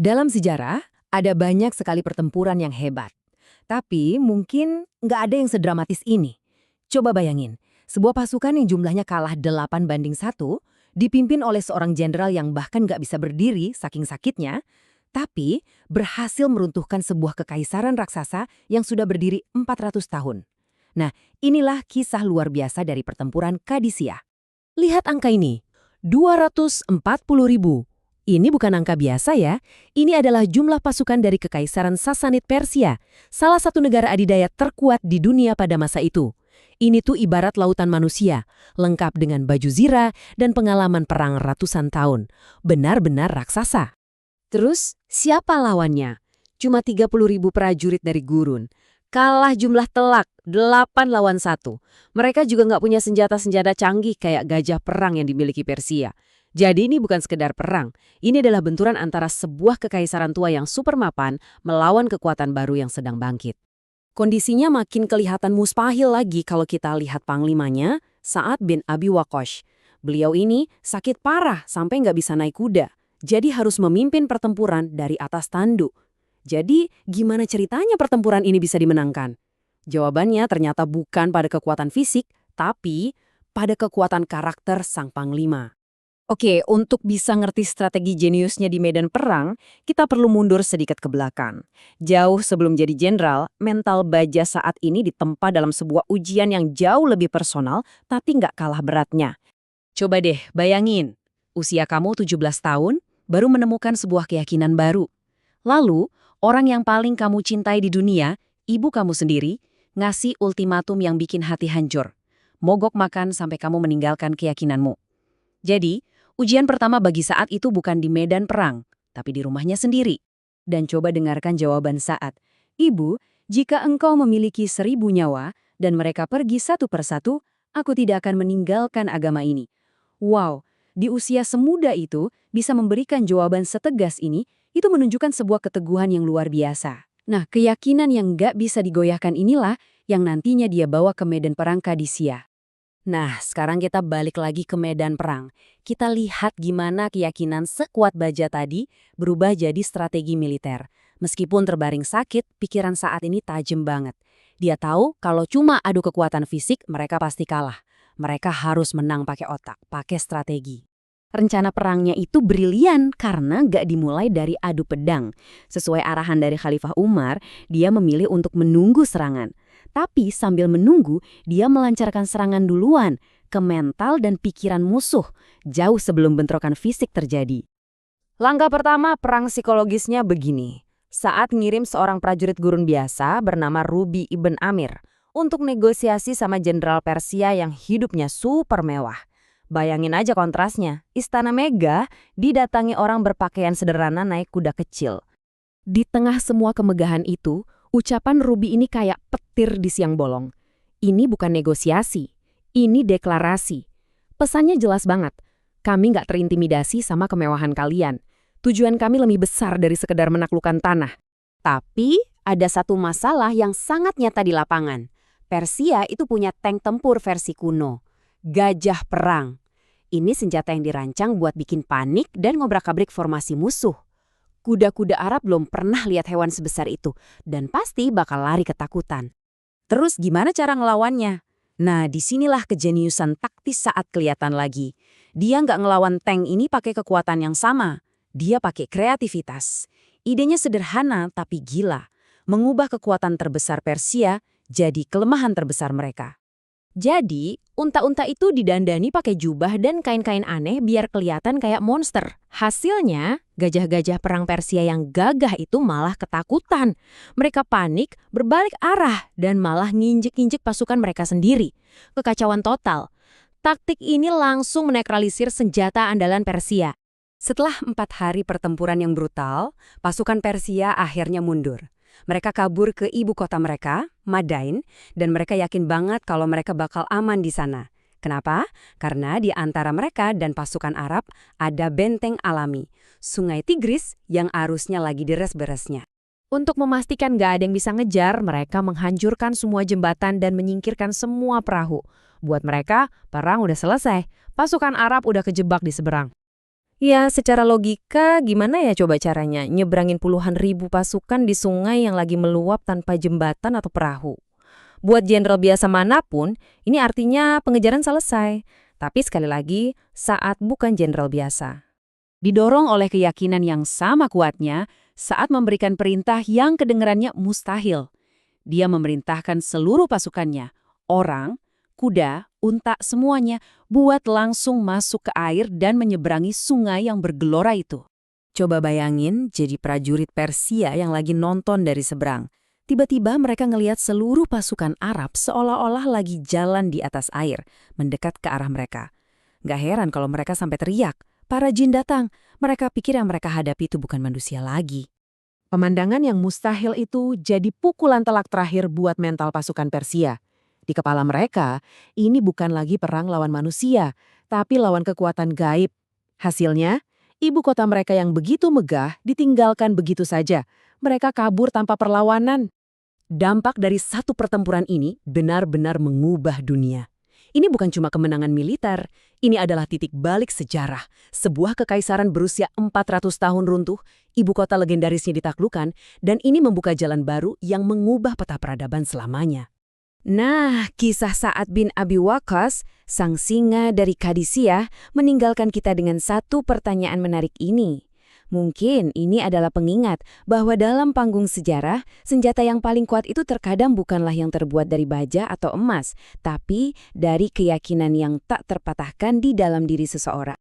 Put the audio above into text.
Dalam sejarah, ada banyak sekali pertempuran yang hebat. Tapi mungkin nggak ada yang sedramatis ini. Coba bayangin, sebuah pasukan yang jumlahnya kalah 8-1, dipimpin oleh seorang jenderal yang bahkan nggak bisa berdiri saking sakitnya, tapi berhasil meruntuhkan sebuah kekaisaran raksasa yang sudah berdiri 400 tahun. Nah, inilah kisah luar biasa dari pertempuran Kadisia. Lihat angka ini, 240.000. Ini bukan angka biasa ya, ini adalah jumlah pasukan dari Kekaisaran Sasanid Persia, salah satu negara adidaya terkuat di dunia pada masa itu. Ini tuh ibarat lautan manusia, lengkap dengan baju zirah dan pengalaman perang ratusan tahun. Benar-benar raksasa. Terus, siapa lawannya? Cuma 30.000 prajurit dari gurun. Kalah jumlah telak, 8-1. Mereka juga nggak punya senjata-senjata canggih kayak gajah perang yang dimiliki Persia. Jadi ini bukan sekedar perang, ini adalah benturan antara sebuah kekaisaran tua yang super mapan melawan kekuatan baru yang sedang bangkit. Kondisinya makin kelihatan mustahil lagi kalau kita lihat panglimanya, Sa'ad bin Abi Waqqas. Beliau ini sakit parah sampai nggak bisa naik kuda, jadi harus memimpin pertempuran dari atas tanduk. Jadi gimana ceritanya pertempuran ini bisa dimenangkan? Jawabannya ternyata bukan pada kekuatan fisik, tapi pada kekuatan karakter sang panglima. Oke, untuk bisa ngerti strategi jeniusnya di medan perang, kita perlu mundur sedikit ke belakang. Jauh sebelum jadi jenderal, mental Baja saat ini ditempa dalam sebuah ujian yang jauh lebih personal, tapi nggak kalah beratnya. Coba deh bayangin, usia kamu 17 tahun, baru menemukan sebuah keyakinan baru. Lalu, orang yang paling kamu cintai di dunia, ibu kamu sendiri, ngasih ultimatum yang bikin hati hancur. Mogok makan sampai kamu meninggalkan keyakinanmu. Jadi, ujian pertama bagi Sa'ad itu bukan di medan perang, tapi di rumahnya sendiri. Dan coba dengarkan jawaban Sa'ad. Ibu, jika engkau memiliki 1000 nyawa dan mereka pergi satu persatu, aku tidak akan meninggalkan agama ini. Wow, di usia semuda itu bisa memberikan jawaban setegas ini, itu menunjukkan sebuah keteguhan yang luar biasa. Nah, keyakinan yang nggak bisa digoyahkan inilah yang nantinya dia bawa ke medan perang Kadisia. Nah, sekarang kita balik lagi ke medan perang. Kita lihat gimana keyakinan sekuat Baja tadi berubah jadi strategi militer. Meskipun terbaring sakit, pikiran saat ini tajam banget. Dia tahu kalau cuma adu kekuatan fisik, mereka pasti kalah. Mereka harus menang pakai otak, pakai strategi. Rencana perangnya itu brilian karena nggak dimulai dari adu pedang. Sesuai arahan dari Khalifah Umar, dia memilih untuk menunggu serangan. Tapi sambil menunggu, dia melancarkan serangan duluan ke mental dan pikiran musuh, jauh sebelum bentrokan fisik terjadi. Langkah pertama perang psikologisnya begini. Saat ngirim seorang prajurit gurun biasa bernama Rubi ibn Amir untuk negosiasi sama jenderal Persia yang hidupnya super mewah. Bayangin aja kontrasnya, istana megah didatangi orang berpakaian sederhana naik kuda kecil. Di tengah semua kemegahan itu, ucapan Rubi ini kayak petir di siang bolong. Ini bukan negosiasi, ini deklarasi. Pesannya jelas banget, kami nggak terintimidasi sama kemewahan kalian. Tujuan kami lebih besar dari sekedar menaklukkan tanah. Tapi ada satu masalah yang sangat nyata di lapangan. Persia itu punya tank tempur versi kuno, gajah perang. Ini senjata yang dirancang buat bikin panik dan ngobrak-abrik formasi musuh. Kuda-kuda Arab belum pernah lihat hewan sebesar itu, dan pasti bakal lari ketakutan. Terus gimana cara ngelawannya? Nah, disinilah kejeniusan taktis saat kelihatan lagi. Dia nggak ngelawan tank ini pakai kekuatan yang sama. Dia pakai kreativitas. Idenya sederhana tapi gila. Mengubah kekuatan terbesar Persia jadi kelemahan terbesar mereka. Jadi, unta-unta itu didandani pakai jubah dan kain-kain aneh biar kelihatan kayak monster. Hasilnya, gajah-gajah perang Persia yang gagah itu malah ketakutan. Mereka panik, berbalik arah, dan malah nginjek-injek pasukan mereka sendiri. Kekacauan total. Taktik ini langsung menetralisir senjata andalan Persia. Setelah 4 hari pertempuran yang brutal, pasukan Persia akhirnya mundur. Mereka kabur ke ibu kota mereka, Madain, dan mereka yakin banget kalau mereka bakal aman di sana. Kenapa? Karena di antara mereka dan pasukan Arab ada benteng alami, Sungai Tigris yang arusnya lagi deres-beresnya. Untuk memastikan gak ada yang bisa ngejar, mereka menghancurkan semua jembatan dan menyingkirkan semua perahu. Buat mereka, perang udah selesai. Pasukan Arab udah kejebak di seberang. Ya, secara logika gimana ya coba caranya nyebrangin puluhan ribu pasukan di sungai yang lagi meluap tanpa jembatan atau perahu? Buat jenderal biasa manapun, ini artinya pengejaran selesai. Tapi sekali lagi, saat bukan jenderal biasa. Didorong oleh keyakinan yang sama kuatnya saat memberikan perintah yang kedengarannya mustahil. Dia memerintahkan seluruh pasukannya, orang, kuda, unta, semuanya, buat langsung masuk ke air dan menyeberangi sungai yang bergelora itu. Coba bayangin jadi prajurit Persia yang lagi nonton dari seberang. Tiba-tiba mereka ngelihat seluruh pasukan Arab seolah-olah lagi jalan di atas air, mendekat ke arah mereka. Gak heran kalau mereka sampai teriak, para jin datang. Mereka pikir yang mereka hadapi itu bukan manusia lagi. Pemandangan yang mustahil itu jadi pukulan telak terakhir buat mental pasukan Persia. Di kepala mereka, ini bukan lagi perang lawan manusia, tapi lawan kekuatan gaib. Hasilnya, ibu kota mereka yang begitu megah ditinggalkan begitu saja. Mereka kabur tanpa perlawanan. Dampak dari satu pertempuran ini benar-benar mengubah dunia. Ini bukan cuma kemenangan militer, ini adalah titik balik sejarah. Sebuah kekaisaran berusia 400 tahun runtuh, ibu kota legendarisnya ditaklukkan, dan ini membuka jalan baru yang mengubah peta peradaban selamanya. Nah, kisah Sa'ad bin Abi Waqqas, sang singa dari Qadisiyah, meninggalkan kita dengan satu pertanyaan menarik ini. Mungkin ini adalah pengingat bahwa dalam panggung sejarah, senjata yang paling kuat itu terkadang bukanlah yang terbuat dari baja atau emas, tapi dari keyakinan yang tak terpatahkan di dalam diri seseorang.